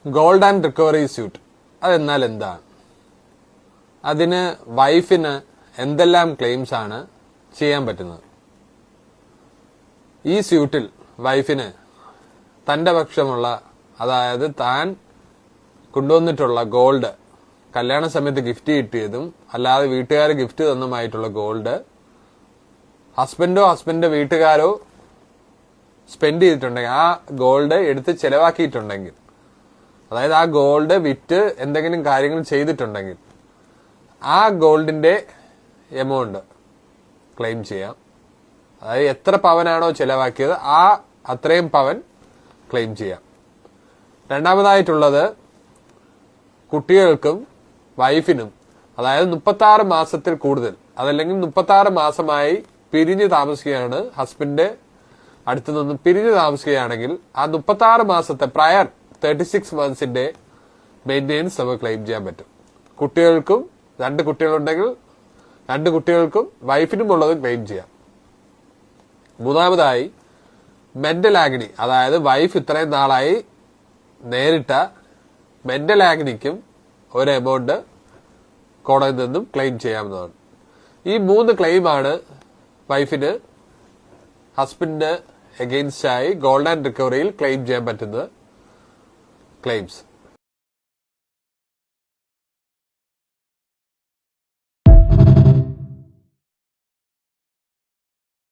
Gold and recovery suit അതെന്നാൽ എന്താണ്? അതിന് വൈഫിന് എന്തെല്ലാം ക്ലെയിംസ് ആണ് ചെയ്യാൻ പറ്റുന്നത്? ഈ സ്യൂട്ടിൽ വൈഫിന് തന്റെ പക്ഷമുള്ള, അതായത് താൻ കൊണ്ടുവന്നിട്ടുള്ള ഗോൾഡ്, കല്യാണ സമയത്ത് ഗിഫ്റ്റ് കിട്ടിയതും അല്ലാതെ വീട്ടുകാർ ഗിഫ്റ്റ് തന്നുമായിട്ടുള്ള ഗോൾഡ് ഹസ്ബൻഡോ ഹസ്ബൻഡിന്റെ വീട്ടുകാരോ സ്പെൻഡ് ചെയ്തിട്ടുണ്ടെങ്കിൽ, ആ ഗോൾഡ് എടുത്ത് ചെലവാക്കിയിട്ടുണ്ടെങ്കിൽ, അതായത് ആ ഗോൾഡ് വിറ്റ് എന്തെങ്കിലും കാര്യങ്ങൾ ചെയ്തിട്ടുണ്ടെങ്കിൽ ആ ഗോൾഡിന്റെ എമൗണ്ട് ക്ലെയിം ചെയ്യാം. അതായത് എത്ര പവനാണോ ചെലവാക്കിയത് ആ അത്രയും പവൻ ക്ലെയിം ചെയ്യാം. രണ്ടാമതായിട്ടുള്ളത് കുട്ടികൾക്കും വൈഫിനും, അതായത് 36 മാസത്തിൽ കൂടുതൽ, അതല്ലെങ്കിൽ 36 മാസമായി പിരിഞ്ഞു താമസിക്കുകയാണ്, ഹസ്ബൻഡ് അടുത്തു നിന്നും പിരിഞ്ഞു താമസിക്കുകയാണെങ്കിൽ ആ 36 മാസത്തെ പ്രയർ 36 മന്ത്സിന്റെ മെയിൻ്റെനൻസ് നമുക്ക് ക്ലെയിം ചെയ്യാൻ പറ്റും. കുട്ടികൾക്കും, 2 കുട്ടികളുണ്ടെങ്കിൽ 2 കുട്ടികൾക്കും വൈഫിനും ഉള്ളത് ക്ലെയിം ചെയ്യാം. മൂന്നാമതായി മെന്റൽ ആഗ്നി, അതായത് വൈഫ് ഇത്രയും നാളായി നേരിട്ട മെന്റൽ ആഗ്നിക്കും ഒരു എമൗണ്ട് കോടതിയിൽ നിന്നും ക്ലെയിം ചെയ്യാവുന്നതാണ്. ഈ 3 ക്ലെയിമാണ് വൈഫിന് ഹസ്ബൻഡിന് എഗെയിൻസ്റ്റ് ആയി ഗോൾഡ് ആൻഡ് റിക്കവറിയിൽ ക്ലെയിം ചെയ്യാൻ പറ്റുന്ന ക്ലെയിംസ്.